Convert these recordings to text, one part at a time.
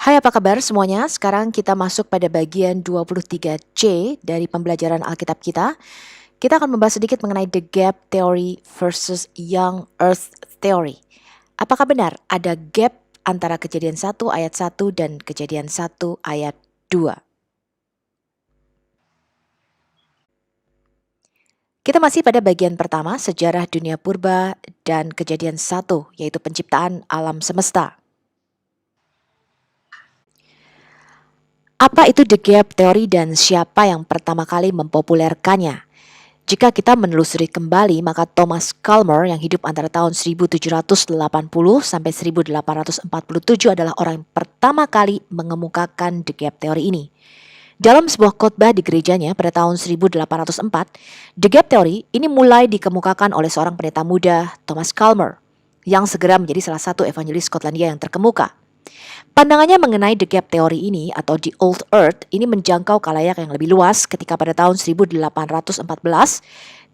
Hai, apa kabar semuanya? Sekarang kita masuk pada bagian 23C dari pembelajaran Alkitab kita. Kita akan membahas sedikit mengenai the gap theory versus young earth theory. Apakah benar ada gap antara Kejadian 1 ayat 1 dan Kejadian 1 ayat 2? Kita masih pada bagian pertama, sejarah dunia purba dan Kejadian 1, yaitu penciptaan alam semesta. Apa itu the gap theory dan siapa yang pertama kali mempopulerkannya? Jika kita menelusuri kembali, maka Thomas Calmer yang hidup antara tahun 1780 sampai 1847 adalah orang yang pertama kali mengemukakan the gap theory ini. Dalam sebuah khotbah di gerejanya pada tahun 1804, the gap theory ini mulai dikemukakan oleh seorang pendeta muda, Thomas Calmer, yang segera menjadi salah satu evangelis Skotlandia yang terkemuka. Pandangannya mengenai the gap theory ini atau the old earth ini menjangkau khalayak yang lebih luas ketika pada tahun 1814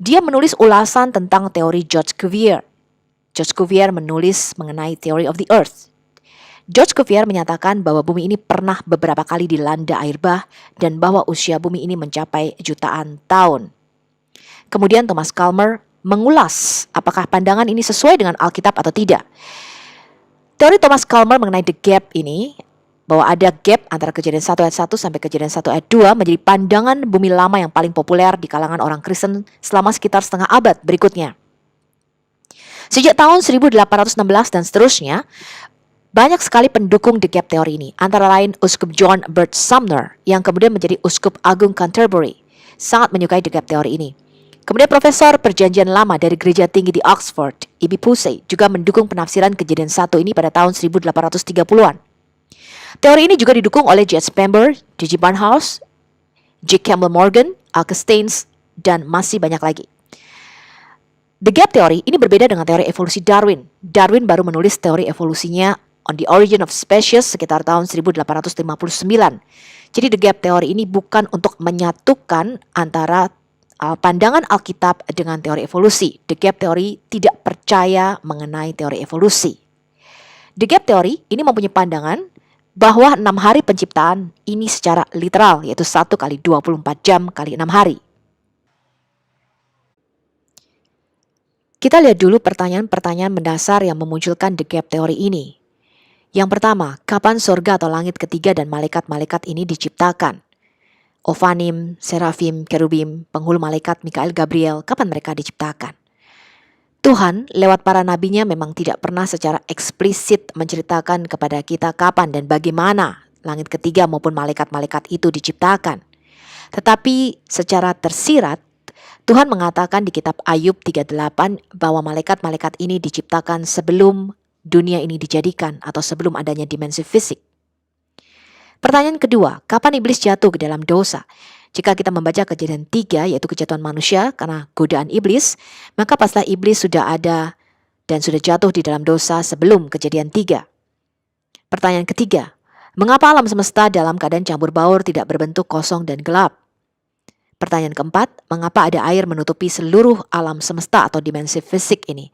dia menulis ulasan tentang teori George Cuvier. George Cuvier menulis mengenai theory of the earth. George Cuvier menyatakan bahwa bumi ini pernah beberapa kali dilanda air bah dan bahwa usia bumi ini mencapai jutaan tahun. Kemudian Thomas Calmer mengulas apakah pandangan ini sesuai dengan Alkitab atau tidak. Teori Thomas Calmer mengenai the gap ini, bahwa ada gap antara Kejadian 1 ayat 1 sampai Kejadian 1 ayat 2 menjadi pandangan bumi lama yang paling populer di kalangan orang Kristen selama sekitar setengah abad berikutnya. Sejak tahun 1816 dan seterusnya, banyak sekali pendukung the gap teori ini, antara lain Uskup John Bert Sumner yang kemudian menjadi Uskup Agung Canterbury, sangat menyukai the gap teori ini. Kemudian Profesor Perjanjian Lama dari Gereja Tinggi di Oxford, E.B. Pusey, juga mendukung penafsiran Kejadian 1 ini pada tahun 1830-an. Teori ini juga didukung oleh J.S. Pember, J.G. Barnhouse, J. Campbell Morgan, Augustines, dan masih banyak lagi. The gap theory ini berbeda dengan teori evolusi Darwin. Darwin baru menulis teori evolusinya On the Origin of Species sekitar tahun 1859. Jadi the gap theory ini bukan untuk menyatukan antara pandangan Alkitab dengan teori evolusi. The gap theory tidak percaya mengenai teori evolusi. The gap theory ini mempunyai pandangan bahwa 6 hari penciptaan ini secara literal, yaitu 1 kali 24 jam kali 6 hari. Kita lihat dulu pertanyaan-pertanyaan mendasar yang memunculkan the gap theory ini. Yang pertama, kapan surga atau langit ketiga dan malaikat-malaikat ini diciptakan? Ophanim, Serafim, Kerubim, penghulu malaikat Mikael, Gabriel, kapan mereka diciptakan? Tuhan lewat para nabinya memang tidak pernah secara eksplisit menceritakan kepada kita kapan dan bagaimana langit ketiga maupun malaikat-malaikat itu diciptakan. Tetapi secara tersirat, Tuhan mengatakan di kitab Ayub 38 bahwa malaikat-malaikat ini diciptakan sebelum dunia ini dijadikan atau sebelum adanya dimensi fisik. Pertanyaan kedua, kapan iblis jatuh ke dalam dosa? Jika kita membaca Kejadian 3, yaitu kejatuhan manusia karena godaan iblis, maka pastilah iblis sudah ada dan sudah jatuh di dalam dosa sebelum Kejadian 3. Pertanyaan ketiga, mengapa alam semesta dalam keadaan campur baur tidak berbentuk kosong dan gelap? Pertanyaan keempat, mengapa ada air menutupi seluruh alam semesta atau dimensi fisik ini?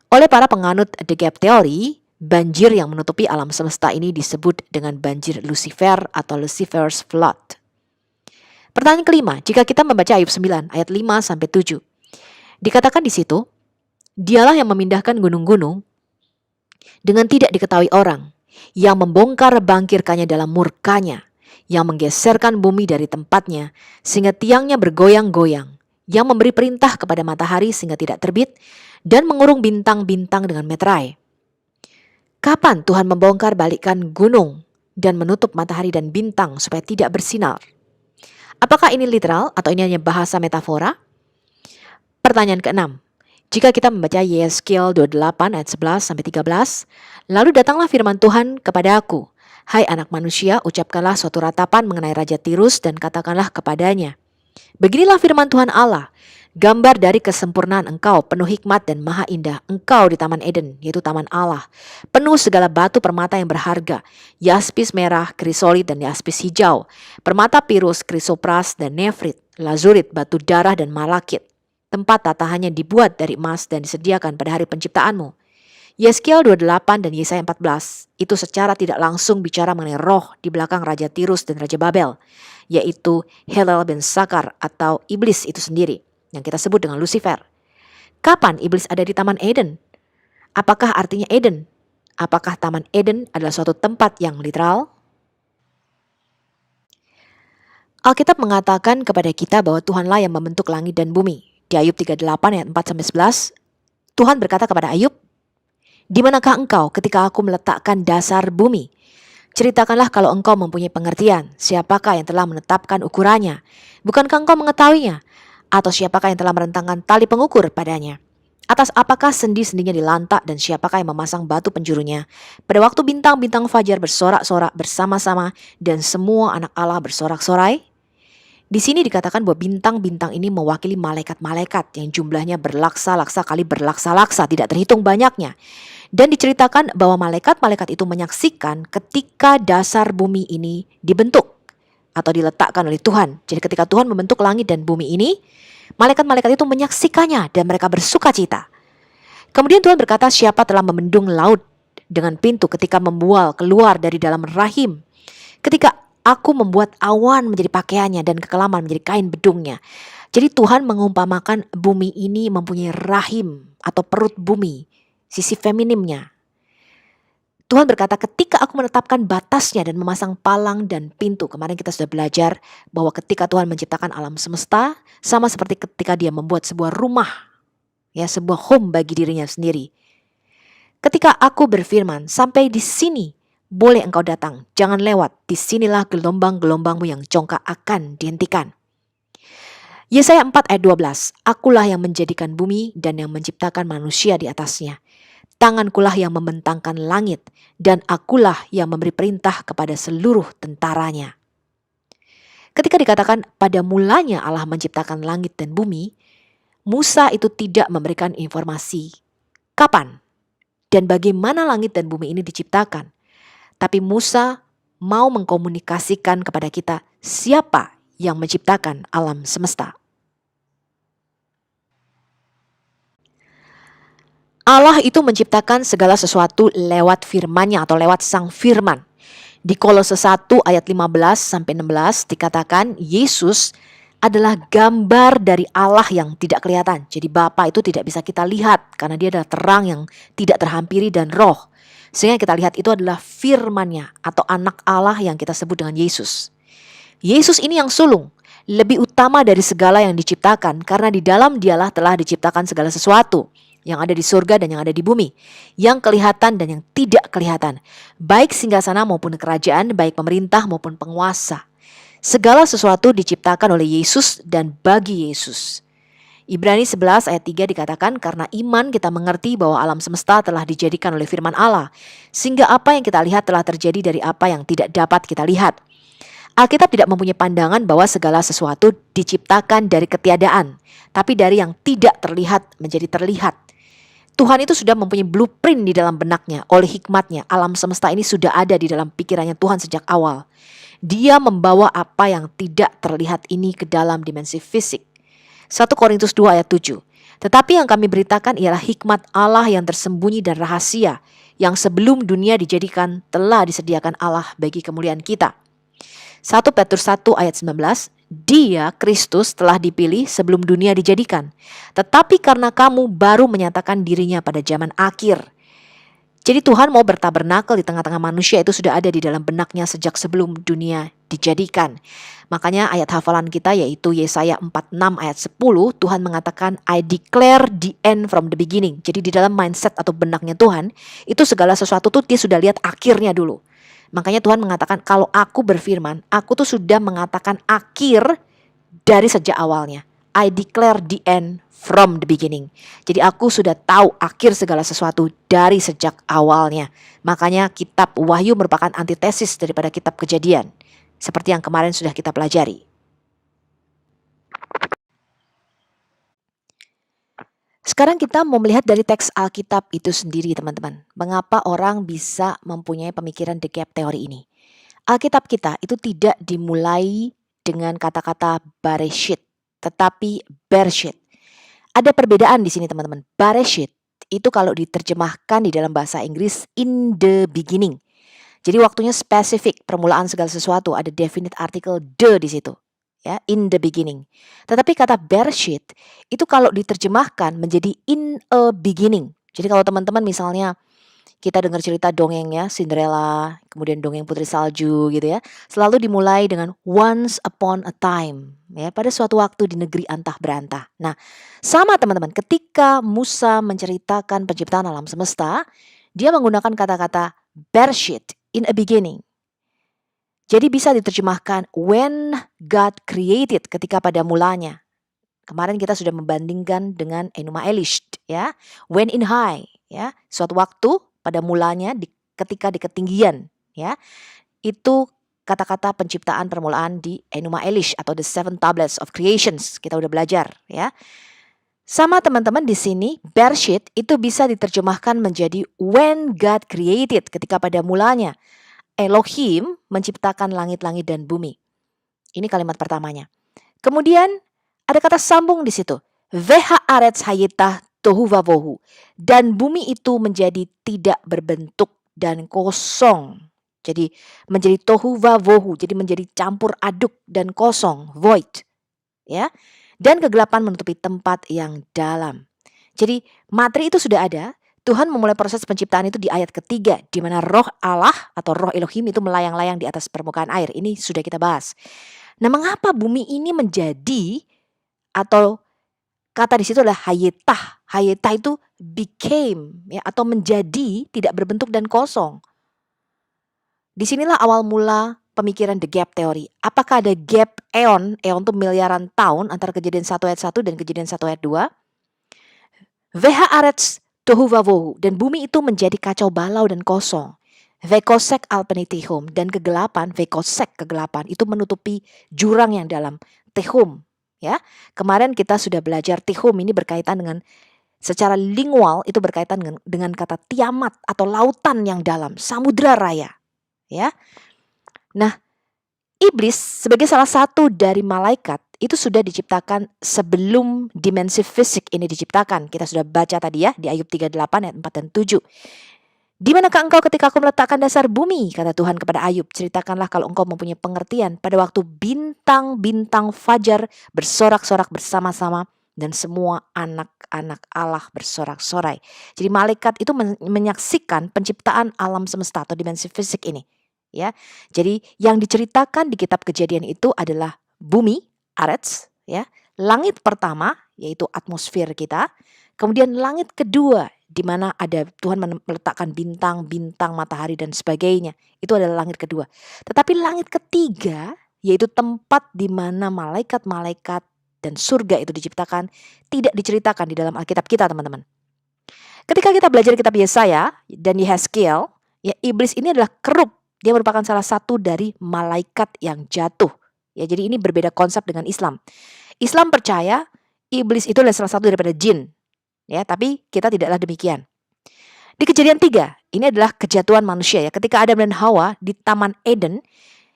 Oleh para penganut the gap theory, banjir yang menutupi alam semesta ini disebut dengan banjir Lucifer atau Lucifer's flood. Pertanyaan kelima, jika kita membaca Ayub 9 ayat 5-7, dikatakan di situ, dialah yang memindahkan gunung-gunung dengan tidak diketahui orang, yang membongkar bangkirkannya dalam murkanya, yang menggeserkan bumi dari tempatnya, sehingga tiangnya bergoyang-goyang, yang memberi perintah kepada matahari sehingga tidak terbit, dan mengurung bintang-bintang dengan meterai. Kapan Tuhan membongkar balikkan gunung dan menutup matahari dan bintang supaya tidak bersinar? Apakah ini literal atau ini hanya bahasa metafora? Pertanyaan keenam, jika kita membaca Yeskiel 28 ayat 11-13, lalu datanglah firman Tuhan kepada aku, hai anak manusia, ucapkanlah suatu ratapan mengenai Raja Tirus dan katakanlah kepadanya, beginilah firman Tuhan Allah, gambar dari kesempurnaan engkau, penuh hikmat dan maha indah. Engkau di Taman Eden, yaitu Taman Allah, penuh segala batu permata yang berharga, yaspis merah, krisolit dan yaspis hijau, permata pirus, krisopras dan nefrit, lazurit, batu darah dan malakit. Tempat tatahannya dibuat dari emas dan disediakan pada hari penciptaanmu. Yeskiel 28 dan Yesaya 14 itu secara tidak langsung bicara mengenai roh di belakang Raja Tirus dan Raja Babel, yaitu Helel bin Sakar atau iblis itu sendiri, yang kita sebut dengan Lucifer. Kapan iblis ada di Taman Eden? Apakah artinya Eden? Apakah Taman Eden adalah suatu tempat yang literal? Alkitab mengatakan kepada kita bahwa Tuhanlah yang membentuk langit dan bumi. Di Ayub 38 ayat 4-11, Tuhan berkata kepada Ayub, "Di manakah engkau ketika aku meletakkan dasar bumi? Ceritakanlah kalau engkau mempunyai pengertian, siapakah yang telah menetapkan ukurannya? Bukankah engkau mengetahuinya? Atau siapakah yang telah merentangkan tali pengukur padanya? Atas apakah sendi-sendinya dilantak dan siapakah yang memasang batu penjurunya? Pada waktu bintang-bintang fajar bersorak-sorak bersama-sama dan semua anak Allah bersorak-sorai?" Di sini dikatakan bahwa bintang-bintang ini mewakili malaikat-malaikat yang jumlahnya berlaksa-laksa kali berlaksa-laksa, tidak terhitung banyaknya. Dan diceritakan bahwa malaikat-malaikat itu menyaksikan ketika dasar bumi ini dibentuk atau diletakkan oleh Tuhan. Jadi ketika Tuhan membentuk langit dan bumi ini, malaikat-malaikat itu menyaksikannya dan mereka bersuka cita. Kemudian Tuhan berkata, siapa telah membendung laut dengan pintu ketika membual keluar dari dalam rahim. Ketika aku membuat awan menjadi pakaiannya dan kekelaman menjadi kain bedungnya. Jadi Tuhan mengumpamakan bumi ini mempunyai rahim atau perut bumi, sisi feminimnya. Tuhan berkata, ketika aku menetapkan batasnya dan memasang palang dan pintu. Kemarin kita sudah belajar bahwa ketika Tuhan menciptakan alam semesta, sama seperti ketika dia membuat sebuah rumah, ya, sebuah home bagi dirinya sendiri. Ketika aku berfirman, sampai di sini boleh engkau datang, jangan lewat, disinilah gelombang-gelombangmu yang congkak akan dihentikan. Yesaya 4 ayat 12, akulah yang menjadikan bumi dan yang menciptakan manusia di atasnya. Tangankulah yang membentangkan langit dan akulah yang memberi perintah kepada seluruh tentaranya. Ketika dikatakan pada mulanya Allah menciptakan langit dan bumi, Musa itu tidak memberikan informasi kapan dan bagaimana langit dan bumi ini diciptakan. Tapi Musa mau mengkomunikasikan kepada kita siapa yang menciptakan alam semesta. Allah itu menciptakan segala sesuatu lewat firman-Nya atau lewat sang firman. Di Kolose 1 ayat 15-16 dikatakan Yesus adalah gambar dari Allah yang tidak kelihatan. Jadi Bapa itu tidak bisa kita lihat karena dia adalah terang yang tidak terhampiri dan roh. Sehingga kita lihat itu adalah firman-Nya atau anak Allah yang kita sebut dengan Yesus. Yesus ini yang sulung, lebih utama dari segala yang diciptakan karena di dalam dialah telah diciptakan segala sesuatu yang ada di surga dan yang ada di bumi, yang kelihatan dan yang tidak kelihatan, baik singgasana maupun kerajaan, baik pemerintah maupun penguasa. Segala sesuatu diciptakan oleh Yesus dan bagi Yesus. Ibrani 11 ayat 3 dikatakan karena iman kita mengerti bahwa alam semesta telah dijadikan oleh firman Allah, sehingga apa yang kita lihat telah terjadi dari apa yang tidak dapat kita lihat. Alkitab tidak mempunyai pandangan bahwa segala sesuatu diciptakan dari ketiadaan, tapi dari yang tidak terlihat menjadi terlihat. Tuhan itu sudah mempunyai blueprint di dalam benaknya. Oleh hikmatnya, alam semesta ini sudah ada di dalam pikirannya Tuhan sejak awal. Dia membawa apa yang tidak terlihat ini ke dalam dimensi fisik. 1 Korintus 2 ayat 7. Tetapi yang kami beritakan ialah hikmat Allah yang tersembunyi dan rahasia, yang sebelum dunia dijadikan telah disediakan Allah bagi kemuliaan kita. 1 Petrus 1 ayat 19, Dia, Kristus, telah dipilih sebelum dunia dijadikan, tetapi karena kamu baru menyatakan dirinya pada zaman akhir. Jadi Tuhan mau bertabernakel di tengah-tengah manusia itu sudah ada di dalam benaknya sejak sebelum dunia dijadikan. Makanya ayat hafalan kita yaitu Yesaya 46 ayat 10, Tuhan mengatakan I declare the end from the beginning. Jadi di dalam mindset atau benaknya Tuhan, itu segala sesuatu tuh dia sudah lihat akhirnya dulu. Makanya Tuhan mengatakan kalau aku berfirman, aku tuh sudah mengatakan akhir dari sejak awalnya. I declare the end from the beginning. Jadi aku sudah tahu akhir segala sesuatu dari sejak awalnya. Makanya kitab Wahyu merupakan antitesis daripada kitab Kejadian. Seperti yang kemarin sudah kita pelajari. Sekarang kita mau melihat dari teks Alkitab itu sendiri teman-teman. Mengapa orang bisa mempunyai pemikiran the gap teori ini. Alkitab kita itu tidak dimulai dengan kata-kata Bereshit, tetapi Bereshit. Ada perbedaan di sini teman-teman. Bereshit itu kalau diterjemahkan di dalam bahasa Inggris in the beginning. Jadi waktunya spesifik, permulaan segala sesuatu, ada definite article the di situ. Ya, in the beginning. Tetapi kata Bereshit itu kalau diterjemahkan menjadi in a beginning. Jadi kalau teman-teman misalnya kita dengar cerita dongeng ya, Cinderella, kemudian dongeng Putri Salju gitu ya, selalu dimulai dengan once upon a time, ya, pada suatu waktu di negeri antah berantah. Nah, sama teman-teman, ketika Musa menceritakan penciptaan alam semesta, dia menggunakan kata-kata Bereshit, in a beginning. Jadi bisa diterjemahkan when God created, ketika pada mulanya. Kemarin kita sudah membandingkan dengan Enuma Elish, ya, when in high, ya, suatu waktu pada mulanya ketika di ketinggian, ya. Itu kata-kata penciptaan permulaan di Enuma Elish atau the seven tablets of creations. Kita udah belajar, ya. Sama teman-teman di sini, Bereshit itu bisa diterjemahkan menjadi when God created, ketika pada mulanya Elohim menciptakan langit-langit dan bumi. Ini kalimat pertamanya. Kemudian ada kata sambung di situ. Veha aretz hayitah tohu vavohu. Dan bumi itu menjadi tidak berbentuk dan kosong. Jadi menjadi tohu vavohu. Jadi menjadi campur aduk dan kosong. Void. Ya. Dan kegelapan menutupi tempat yang dalam. Jadi materi itu sudah ada. Tuhan memulai proses penciptaan itu di ayat ketiga. Di mana roh Allah atau roh Elohim itu melayang-layang di atas permukaan air. Ini sudah kita bahas. Nah, mengapa bumi ini menjadi, atau kata di situ adalah hayetah. Hayetah itu became, ya, atau menjadi, tidak berbentuk dan kosong. Disinilah awal mula pemikiran the gap theory. Apakah ada gap eon? Eon itu miliaran tahun antara Kejadian 1 ayat 1 dan Kejadian 1 ayat 2. Veha aretz tohu vavohu, dan bumi itu menjadi kacau balau dan kosong. Vekosek alpenitihum, dan kegelapan, vekosek kegelapan, itu menutupi jurang yang dalam. Tehum, ya. Kemarin kita sudah belajar tihum ini berkaitan dengan, secara lingual itu berkaitan dengan kata tiamat atau lautan yang dalam, samudra raya, ya. Nah, iblis sebagai salah satu dari malaikat itu sudah diciptakan sebelum dimensi fisik ini diciptakan. Kita sudah baca tadi ya di Ayub 38 ayat 4 dan 7. Di manakah engkau ketika aku meletakkan dasar bumi, kata Tuhan kepada Ayub, ceritakanlah kalau engkau mempunyai pengertian pada waktu bintang-bintang fajar bersorak-sorak bersama-sama dan semua anak-anak Allah bersorak-sorai. Jadi malaikat itu menyaksikan penciptaan alam semesta atau dimensi fisik ini, ya. Jadi yang diceritakan di kitab Kejadian itu adalah bumi, aretz, ya, langit pertama yaitu atmosfer kita, kemudian langit kedua di mana ada Tuhan meletakkan bintang-bintang, matahari dan sebagainya. Itu adalah langit kedua. Tetapi langit ketiga, yaitu tempat di mana malaikat-malaikat dan surga itu diciptakan, tidak diceritakan di dalam Alkitab kita, teman-teman. Ketika kita belajar kitab Yesaya dan Yehezkiel, ya, iblis ini adalah kerub. Dia merupakan salah satu dari malaikat yang jatuh. Ya, jadi ini berbeda konsep dengan Islam. Islam percaya iblis itu adalah salah satu daripada jin. Ya, tapi kita tidaklah demikian. Di Kejadian 3, ini adalah kejatuhan manusia ya. Ketika Adam dan Hawa di Taman Eden,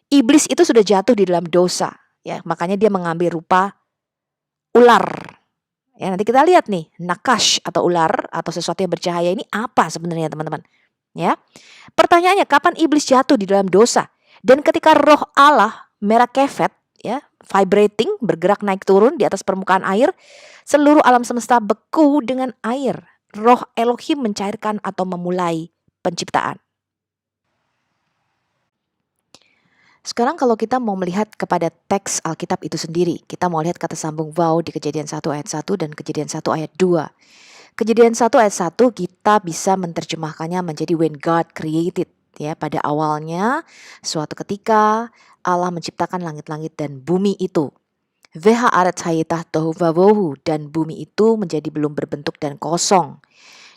iblis itu sudah jatuh di dalam dosa, ya. Makanya dia mengambil rupa ular. Ya, nanti kita lihat nih, nakash atau ular atau sesuatu yang bercahaya ini apa sebenarnya, teman-teman? Ya. Pertanyaannya, kapan iblis jatuh di dalam dosa? Dan ketika roh Allah merah kefet, ya, vibrating, bergerak naik turun di atas permukaan air, seluruh alam semesta beku dengan air. Roh Elohim mencairkan atau memulai penciptaan. Sekarang kalau kita mau melihat kepada teks Alkitab itu sendiri, kita mau lihat kata sambung vow di Kejadian 1 ayat 1 dan Kejadian 1 ayat 2. Kejadian 1 ayat 1 kita bisa menerjemahkannya menjadi when God created. Ya, pada awalnya suatu ketika Allah menciptakan langit-langit dan bumi itu. Veha aretz hayitah tohu vavohu, dan bumi itu menjadi belum berbentuk dan kosong.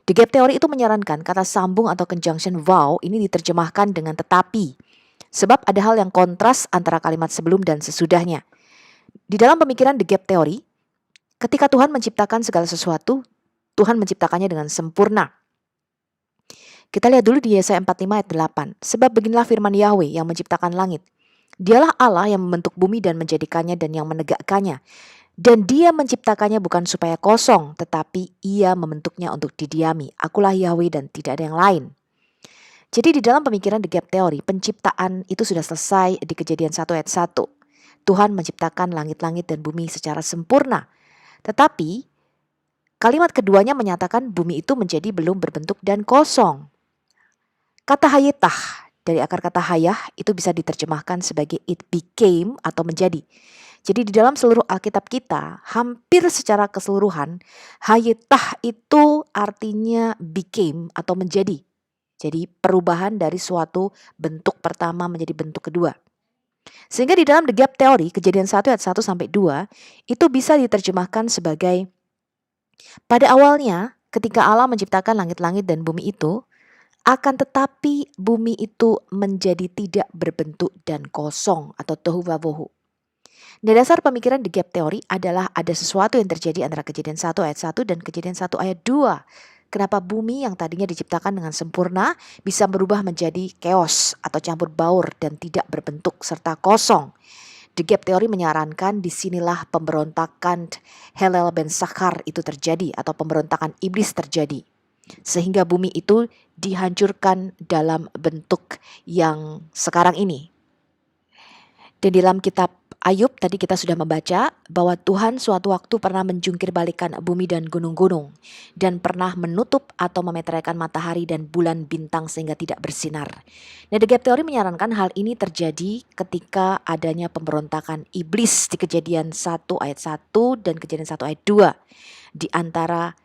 The gap theory itu menyarankan kata sambung atau conjunction vow ini diterjemahkan dengan tetapi. Sebab ada hal yang kontras antara kalimat sebelum dan sesudahnya. Di dalam pemikiran the gap theory, ketika Tuhan menciptakan segala sesuatu, Tuhan menciptakannya dengan sempurna. Kita lihat dulu di Yesaya 45 ayat 8. Sebab beginilah firman Yahweh yang menciptakan langit. Dialah Allah yang membentuk bumi dan menjadikannya dan yang menegakkannya. Dan dia menciptakannya bukan supaya kosong, tetapi ia membentuknya untuk didiami. Akulah Yahweh dan tidak ada yang lain. Jadi di dalam pemikiran The Gap Theory, penciptaan itu sudah selesai di Kejadian 1 ayat 1. Tuhan menciptakan langit-langit dan bumi secara sempurna. Tetapi kalimat keduanya menyatakan bumi itu menjadi belum berbentuk dan kosong. Kata hayatah dari akar kata hayah itu bisa diterjemahkan sebagai it became atau menjadi. Jadi di dalam seluruh Alkitab kita, hampir secara keseluruhan, hayatah itu artinya became atau menjadi. Jadi perubahan dari suatu bentuk pertama menjadi bentuk kedua. Sehingga di dalam The Gap Theory, Kejadian 1 ayat 1 sampai 2, itu bisa diterjemahkan sebagai pada awalnya ketika Allah menciptakan langit-langit dan bumi itu, akan tetapi bumi itu menjadi tidak berbentuk dan kosong atau tohu wabohu. Nah, dasar pemikiran The Gap Theory adalah ada sesuatu yang terjadi antara Kejadian 1 ayat 1 dan Kejadian 1 ayat 2. Kenapa bumi yang tadinya diciptakan dengan sempurna bisa berubah menjadi chaos atau campur baur dan tidak berbentuk serta kosong. The Gap Theory menyarankan disinilah pemberontakan Hillel ben Zakkar itu terjadi atau pemberontakan iblis terjadi. Sehingga bumi itu dihancurkan dalam bentuk yang sekarang ini. Dan dalam kitab Ayub tadi kita sudah membaca bahwa Tuhan suatu waktu pernah menjungkir balikan bumi dan gunung-gunung dan pernah menutup atau memeteraikan matahari dan bulan bintang sehingga tidak bersinar. Nah, The Gap Theory menyarankan hal ini terjadi ketika adanya pemberontakan iblis di Kejadian 1 ayat 1 dan Kejadian 1 ayat 2. Di antara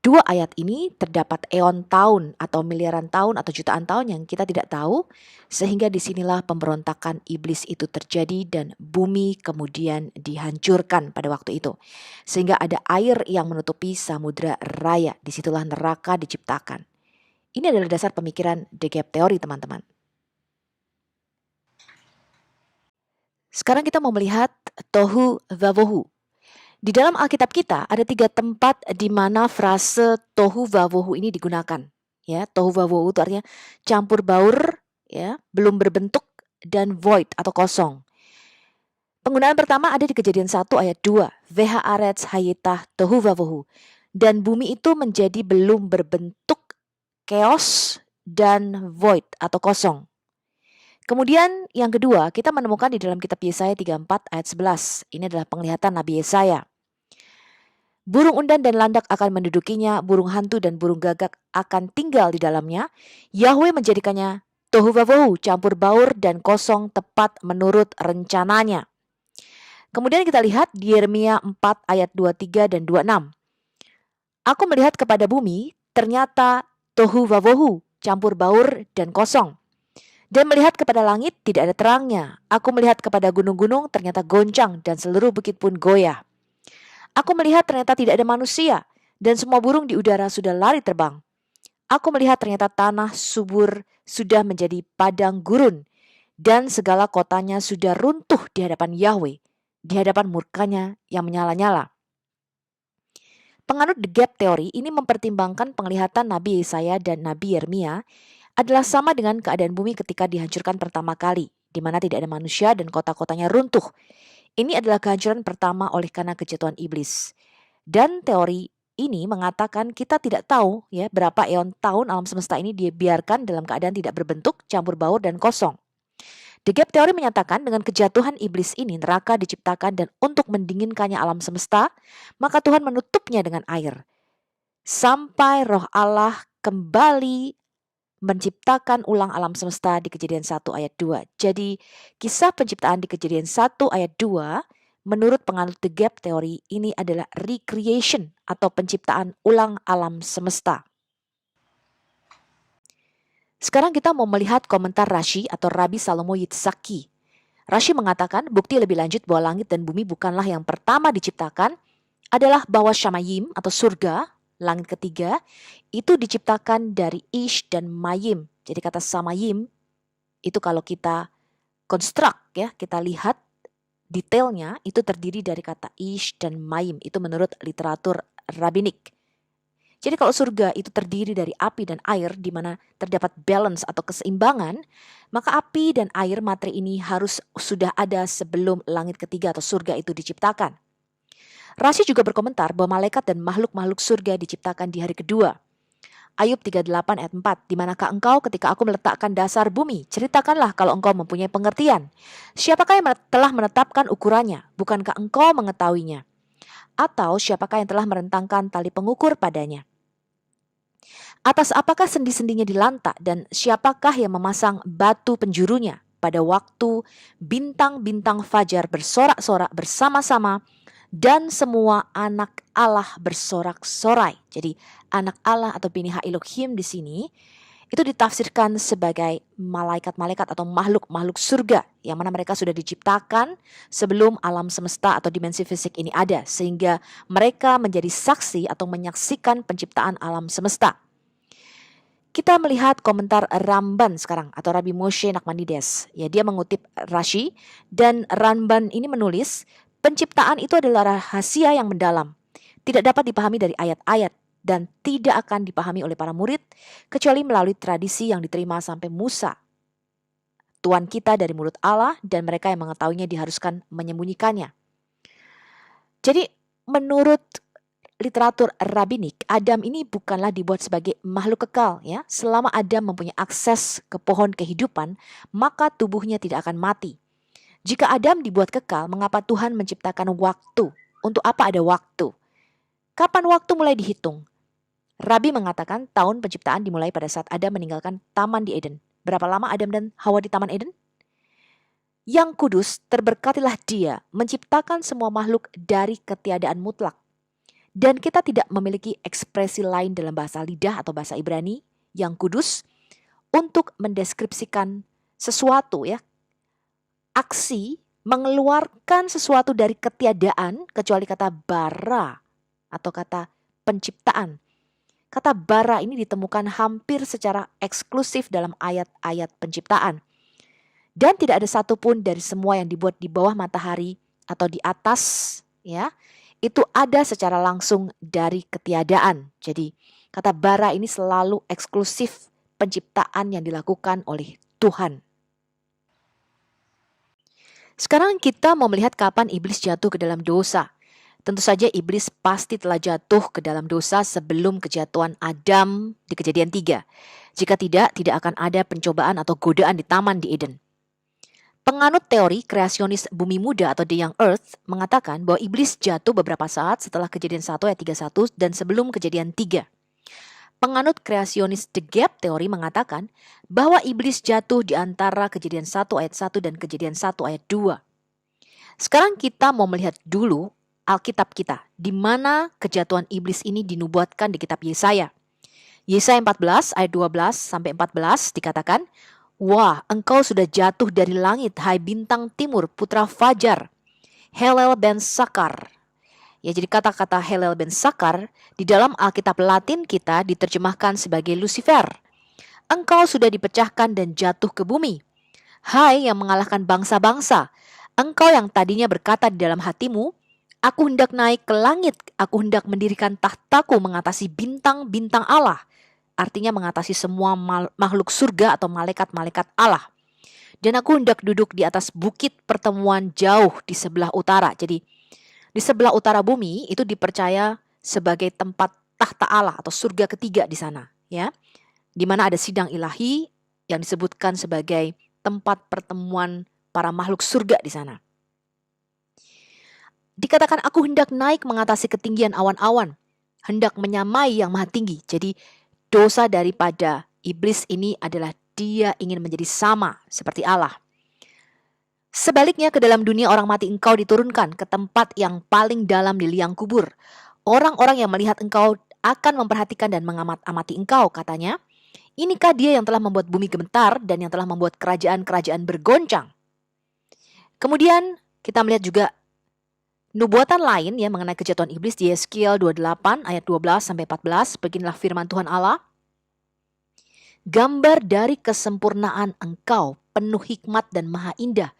dua ayat ini terdapat eon tahun atau miliaran tahun atau jutaan tahun yang kita tidak tahu, sehingga disinilah pemberontakan iblis itu terjadi dan bumi kemudian dihancurkan pada waktu itu. Sehingga ada air yang menutupi samudra raya, disitulah neraka diciptakan. Ini adalah dasar pemikiran The Gap Theory, teman-teman. Sekarang kita mau melihat tohu wabohu. Di dalam Alkitab kita ada 3 tempat di mana frase tohu wabohu ini digunakan. Ya, tohu wabohu itu artinya campur baur, ya, belum berbentuk dan void atau kosong. Penggunaan pertama ada di Kejadian 1 ayat 2, Veha aretz hayitah tohu wabohu. Dan bumi itu menjadi belum berbentuk, chaos dan void atau kosong. Kemudian yang kedua, kita menemukan di dalam kitab Yesaya 34 ayat 11. Ini adalah penglihatan Nabi Yesaya. Burung undan dan landak akan mendudukinya, burung hantu dan burung gagak akan tinggal di dalamnya. Yahweh menjadikannya tohu wabohu, campur baur dan kosong tepat menurut rencananya. Kemudian kita lihat di Yeremia 4 ayat 23 dan 26. Aku melihat kepada bumi, ternyata tohu wabohu, campur baur dan kosong. Dan melihat kepada langit, tidak ada terangnya. Aku melihat kepada gunung-gunung, ternyata goncang dan seluruh bukit pun goyah. Aku melihat ternyata tidak ada manusia, dan semua burung di udara sudah lari terbang. Aku melihat ternyata tanah subur sudah menjadi padang gurun, dan segala kotanya sudah runtuh di hadapan Yahweh, di hadapan murkanya yang menyala-nyala. Penganut The Gap Theory ini mempertimbangkan penglihatan Nabi Yesaya dan Nabi Yeremia adalah sama dengan keadaan bumi ketika dihancurkan pertama kali, di mana tidak ada manusia dan kota-kotanya runtuh. Ini adalah kehancuran pertama oleh karena kejatuhan iblis. Dan teori ini mengatakan kita tidak tahu ya berapa eon tahun alam semesta ini dibiarkan dalam keadaan tidak berbentuk, campur baur dan kosong. The Gap Theory menyatakan dengan kejatuhan iblis ini neraka diciptakan dan untuk mendinginkannya alam semesta, maka Tuhan menutupnya dengan air. Sampai roh Allah kembali menciptakan ulang alam semesta di Kejadian 1 ayat 2. Jadi kisah penciptaan di Kejadian 1 ayat 2 menurut penganut The Gap Theory ini adalah recreation atau penciptaan ulang alam semesta. Sekarang kita mau melihat komentar Rashi atau Rabbi Salomo Yitzhaki. Rashi mengatakan bukti lebih lanjut bahwa langit dan bumi bukanlah yang pertama diciptakan adalah bahwa Shamayim atau surga, langit ketiga, itu diciptakan dari Ish dan Mayim. Jadi kata Samayim itu kalau kita construct ya, kita lihat detailnya itu terdiri dari kata Ish dan Mayim. Itu menurut literatur rabbinik. Jadi kalau surga itu terdiri dari api dan air di mana terdapat balance atau keseimbangan, maka api dan air materi ini harus sudah ada sebelum langit ketiga atau surga itu diciptakan. Rashi juga berkomentar bahwa malaikat dan makhluk-makhluk surga diciptakan di hari kedua. Ayub 38 ayat 4, di manakah engkau ketika aku meletakkan dasar bumi? Ceritakanlah kalau engkau mempunyai pengertian. Siapakah yang telah menetapkan ukurannya? Bukankah engkau mengetahuinya? Atau siapakah yang telah merentangkan tali pengukur padanya? Atas apakah sendi-sendinya dilantak dan siapakah yang memasang batu penjurunya? Pada waktu bintang-bintang fajar bersorak-sorak bersama-sama dan semua anak Allah bersorak-sorai. Jadi anak Allah atau Bini Elohim di sini itu ditafsirkan sebagai malaikat-malaikat atau makhluk-makhluk surga yang mana mereka sudah diciptakan sebelum alam semesta atau dimensi fisik ini ada, sehingga mereka menjadi saksi atau menyaksikan penciptaan alam semesta. Kita melihat komentar Ramban sekarang atau Rabbi Moshe Nachmanides. Ya, dia mengutip Rashi dan Ramban ini menulis, penciptaan itu adalah rahasia yang mendalam, tidak dapat dipahami dari ayat-ayat dan tidak akan dipahami oleh para murid kecuali melalui tradisi yang diterima sampai Musa, Tuhan kita dari mulut Allah, dan mereka yang mengetahuinya diharuskan menyembunyikannya. Jadi menurut literatur rabbinik, Adam ini bukanlah dibuat sebagai makhluk kekal, ya. Selama Adam mempunyai akses ke pohon kehidupan, maka tubuhnya tidak akan mati. Jika Adam dibuat kekal, mengapa Tuhan menciptakan waktu? Untuk apa ada waktu? Kapan waktu mulai dihitung? Rabi mengatakan tahun penciptaan dimulai pada saat Adam meninggalkan taman di Eden. Berapa lama Adam dan Hawa di taman Eden? Yang kudus, terberkatilah Dia menciptakan semua makhluk dari ketiadaan mutlak. Dan kita tidak memiliki ekspresi lain dalam bahasa lidah atau bahasa Ibrani yang kudus untuk mendeskripsikan sesuatu, ya. Aksi mengeluarkan sesuatu dari ketiadaan kecuali kata bara atau kata penciptaan. Kata bara ini ditemukan hampir secara eksklusif dalam ayat-ayat penciptaan. Dan tidak ada satupun dari semua yang dibuat di bawah matahari atau di atas, ya, itu ada secara langsung dari ketiadaan. Jadi kata bara ini selalu eksklusif penciptaan yang dilakukan oleh Tuhan. Sekarang kita mau melihat kapan iblis jatuh ke dalam dosa. Tentu saja iblis pasti telah jatuh ke dalam dosa sebelum kejatuhan Adam di Kejadian 3. Jika tidak akan ada pencobaan atau godaan di taman di Eden. Penganut teori kreasionis bumi muda atau The Young Earth mengatakan bahwa iblis jatuh beberapa saat setelah Kejadian 1 ayat 31 dan sebelum Kejadian 3. Penganut kreasionis The Gap teori mengatakan bahwa iblis jatuh di antara Kejadian 1 ayat 1 dan Kejadian 1 ayat 2. Sekarang kita mau melihat dulu Alkitab kita, di mana kejatuhan iblis ini dinubuatkan di kitab Yesaya. Yesaya 14 ayat 12 sampai 14 dikatakan, wah, engkau sudah jatuh dari langit, hai bintang timur, putra fajar, Helel ben Sakar. Ya, jadi kata-kata Helel ben Sakar di dalam Alkitab Latin kita diterjemahkan sebagai Lucifer. Engkau sudah dipecahkan dan jatuh ke bumi. Hai yang mengalahkan bangsa-bangsa, engkau yang tadinya berkata di dalam hatimu, aku hendak naik ke langit, aku hendak mendirikan tahtaku mengatasi bintang-bintang Allah. Artinya mengatasi semua makhluk surga atau malaikat-malaikat Allah. Dan aku hendak duduk di atas bukit pertemuan jauh di sebelah utara. Jadi di sebelah utara bumi itu dipercaya sebagai tempat tahta Allah atau surga ketiga di sana, ya. Di mana ada sidang ilahi yang disebutkan sebagai tempat pertemuan para makhluk surga di sana. Dikatakan aku hendak naik mengatasi ketinggian awan-awan, hendak menyamai yang maha tinggi. Jadi dosa daripada iblis ini adalah dia ingin menjadi sama seperti Allah. Sebaliknya ke dalam dunia orang mati engkau diturunkan ke tempat yang paling dalam di liang kubur. Orang-orang yang melihat engkau akan memperhatikan dan mengamat-amati engkau, katanya. Inikah dia yang telah membuat bumi gemetar dan yang telah membuat kerajaan-kerajaan bergoncang. Kemudian kita melihat juga nubuatan lain ya mengenai kejatuhan iblis di Yeskiel 28 ayat 12 sampai 14. Beginilah firman Tuhan Allah. Gambar dari kesempurnaan engkau, penuh hikmat dan maha indah.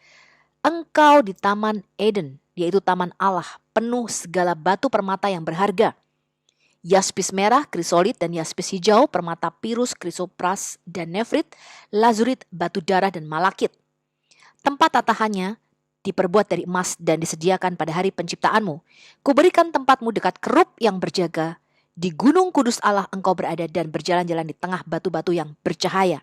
Engkau di taman Eden, yaitu taman Allah, penuh segala batu permata yang berharga. Yaspis merah, krisolit dan yaspis hijau, permata pirus, krisopras dan nefrit, lazurit, batu darah dan malakit. Tempat tatahannya diperbuat dari emas dan disediakan pada hari penciptaanmu. Kuberikan tempatmu dekat kerub yang berjaga. Di gunung kudus Allah engkau berada dan berjalan-jalan di tengah batu-batu yang bercahaya.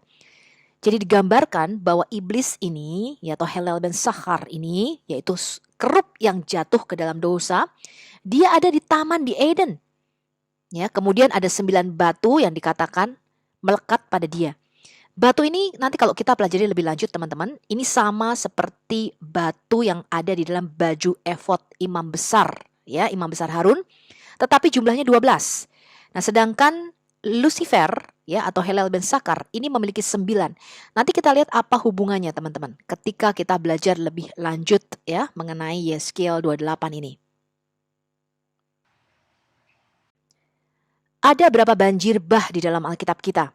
Jadi digambarkan bahwa iblis ini, yaitu Helel ben Sahar ini, yaitu kerub yang jatuh ke dalam dosa, dia ada di taman di Eden. Ya, kemudian ada 9 batu yang dikatakan melekat pada dia. Batu ini nanti kalau kita pelajari lebih lanjut teman-teman, ini sama seperti batu yang ada di dalam baju efod imam besar, ya, imam besar Harun, tetapi jumlahnya 12. Nah, sedangkan Lucifer, ya, atau Helel ben Sakar ini memiliki 9. Nanti kita lihat apa hubungannya teman-teman ketika kita belajar lebih lanjut ya mengenai Yeskiel 28 ini. Ada berapa banjir bah di dalam Alkitab kita?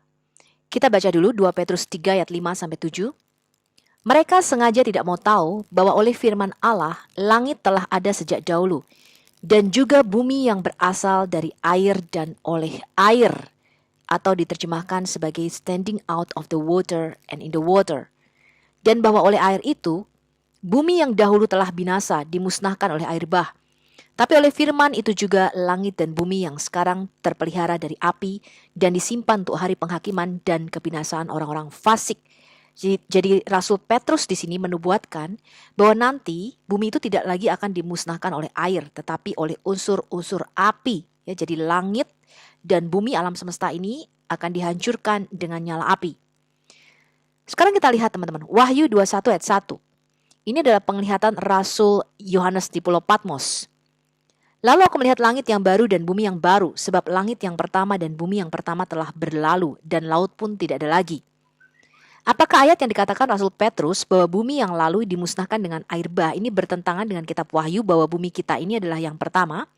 Kita baca dulu 2 Petrus 3 ayat 5-7. Mereka sengaja tidak mau tahu bahwa oleh firman Allah, langit telah ada sejak dahulu, dan juga bumi yang berasal dari air dan oleh air, atau diterjemahkan sebagai standing out of the water and in the water. Dan bahwa oleh air itu, bumi yang dahulu telah binasa dimusnahkan oleh air bah. Tapi oleh firman itu juga langit dan bumi yang sekarang terpelihara dari api dan disimpan untuk hari penghakiman dan kebinasaan orang-orang fasik. Jadi Rasul Petrus di sini menubuatkan bahwa nanti bumi itu tidak lagi akan dimusnahkan oleh air, tetapi oleh unsur-unsur api. Ya, jadi langit dan bumi alam semesta ini akan dihancurkan dengan nyala api. Sekarang kita lihat teman-teman, Wahyu 21 ayat 1. Ini adalah penglihatan Rasul Yohanes di Pulau Patmos. Lalu aku melihat langit yang baru dan bumi yang baru, sebab langit yang pertama dan bumi yang pertama telah berlalu, dan laut pun tidak ada lagi. Apakah ayat yang dikatakan Rasul Petrus bahwa bumi yang lalu dimusnahkan dengan air bah ini bertentangan dengan kitab Wahyu bahwa bumi kita ini adalah yang pertama?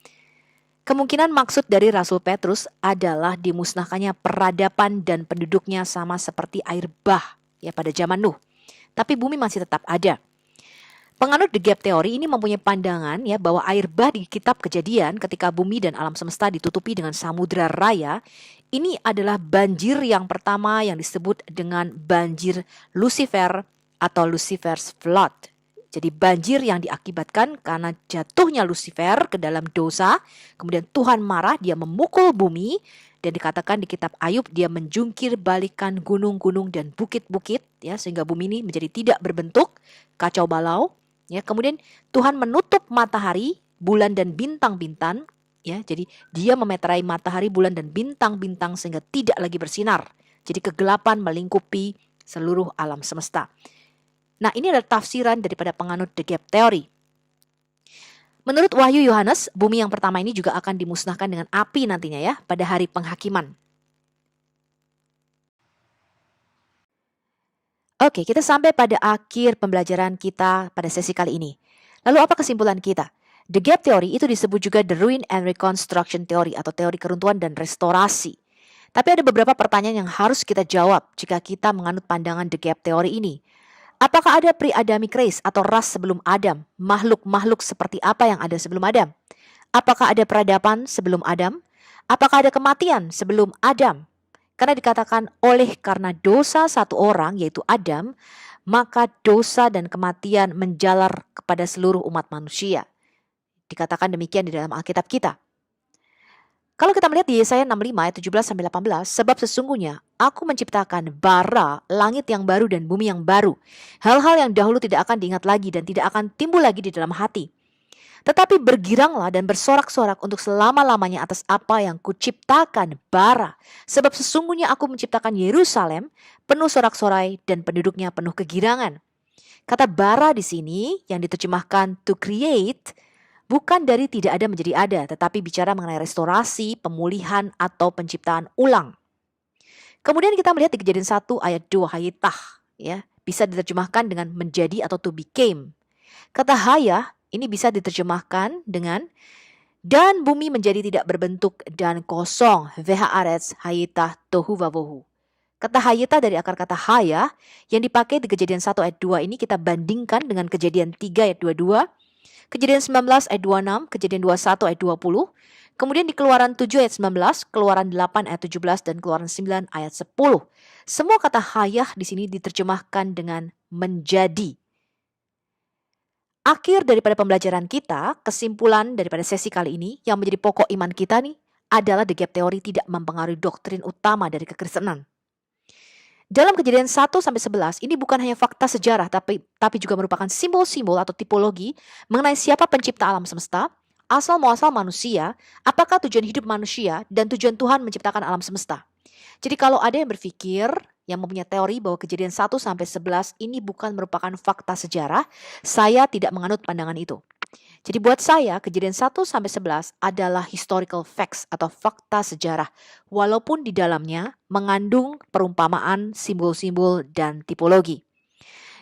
Kemungkinan maksud dari Rasul Petrus adalah dimusnahkannya peradaban dan penduduknya sama seperti air bah ya pada zaman Nuh. Tapi bumi masih tetap ada. Penganut The Gap Theory ini mempunyai pandangan ya bahwa air bah di kitab Kejadian ketika bumi dan alam semesta ditutupi dengan samudra raya, ini adalah banjir yang pertama yang disebut dengan banjir Lucifer atau Lucifer's Flood. Jadi banjir yang diakibatkan karena jatuhnya Lucifer ke dalam dosa, kemudian Tuhan marah, dia memukul bumi, dan dikatakan di kitab Ayub dia menjungkir balikan gunung-gunung dan bukit-bukit ya sehingga bumi ini menjadi tidak berbentuk, kacau balau. Ya, kemudian Tuhan menutup matahari, bulan dan bintang-bintang, ya. Jadi dia memeterai matahari, bulan dan bintang-bintang sehingga tidak lagi bersinar. Jadi kegelapan melingkupi seluruh alam semesta. Nah, ini adalah tafsiran daripada penganut The Gap Theory. Menurut Wahyu Yohanes, bumi yang pertama ini juga akan dimusnahkan dengan api nantinya ya pada hari penghakiman. Oke, kita sampai pada akhir pembelajaran kita pada sesi kali ini. Lalu apa kesimpulan kita? The Gap Theory itu disebut juga The Ruin and Reconstruction Theory atau teori keruntuhan dan restorasi. Tapi ada beberapa pertanyaan yang harus kita jawab jika kita menganut pandangan The Gap Theory ini. Apakah ada pre-Adamic race atau ras sebelum Adam? Makhluk-makhluk seperti apa yang ada sebelum Adam? Apakah ada peradaban sebelum Adam? Apakah ada kematian sebelum Adam? Karena dikatakan oleh karena dosa satu orang yaitu Adam, maka dosa dan kematian menjalar kepada seluruh umat manusia. Dikatakan demikian di dalam Alkitab kita. Kalau kita melihat di Yesaya 65 ayat 17-18, sebab sesungguhnya aku menciptakan bara, langit yang baru dan bumi yang baru. Hal-hal yang dahulu tidak akan diingat lagi dan tidak akan timbul lagi di dalam hati. Tetapi bergiranglah dan bersorak-sorak untuk selama-lamanya atas apa yang kuciptakan bara. Sebab sesungguhnya aku menciptakan Yerusalem penuh sorak-sorai dan penduduknya penuh kegirangan. Kata bara di sini yang diterjemahkan to create bukan dari tidak ada menjadi ada, tetapi bicara mengenai restorasi, pemulihan atau penciptaan ulang. Kemudian kita melihat di Kejadian 1 ayat 2 hayitah, ya, bisa diterjemahkan dengan menjadi atau to became. Kata hayah ini bisa diterjemahkan dengan dan bumi menjadi tidak berbentuk dan kosong. V'haaretz hayitah tohu vavohu. Kata hayitah dari akar kata haya yang dipakai di Kejadian 1 ayat 2 ini kita bandingkan dengan Kejadian 3 ayat 22, Kejadian 19 ayat 26, Kejadian 21 ayat 20, kemudian di Keluaran 7 ayat 19, Keluaran 8 ayat 17 dan Keluaran 9 ayat 10. Semua kata hayah di sini diterjemahkan dengan menjadi. Akhir daripada pembelajaran kita, kesimpulan daripada sesi kali ini yang menjadi pokok iman kita nih adalah The Gap Theory tidak mempengaruhi doktrin utama dari kekristenan. Dalam Kejadian 1-11 ini bukan hanya fakta sejarah tapi juga merupakan simbol-simbol atau tipologi mengenai siapa pencipta alam semesta, asal muasal manusia, apakah tujuan hidup manusia dan tujuan Tuhan menciptakan alam semesta. Jadi kalau ada yang berpikir yang mempunyai teori bahwa Kejadian 1-11 ini bukan merupakan fakta sejarah, saya tidak menganut pandangan itu. Jadi buat saya Kejadian 1-11 adalah historical facts atau fakta sejarah, walaupun di dalamnya mengandung perumpamaan, simbol-simbol, dan tipologi.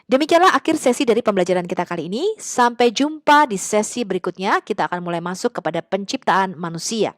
Demikianlah akhir sesi dari pembelajaran kita kali ini. Sampai jumpa di sesi berikutnya, kita akan mulai masuk kepada penciptaan manusia.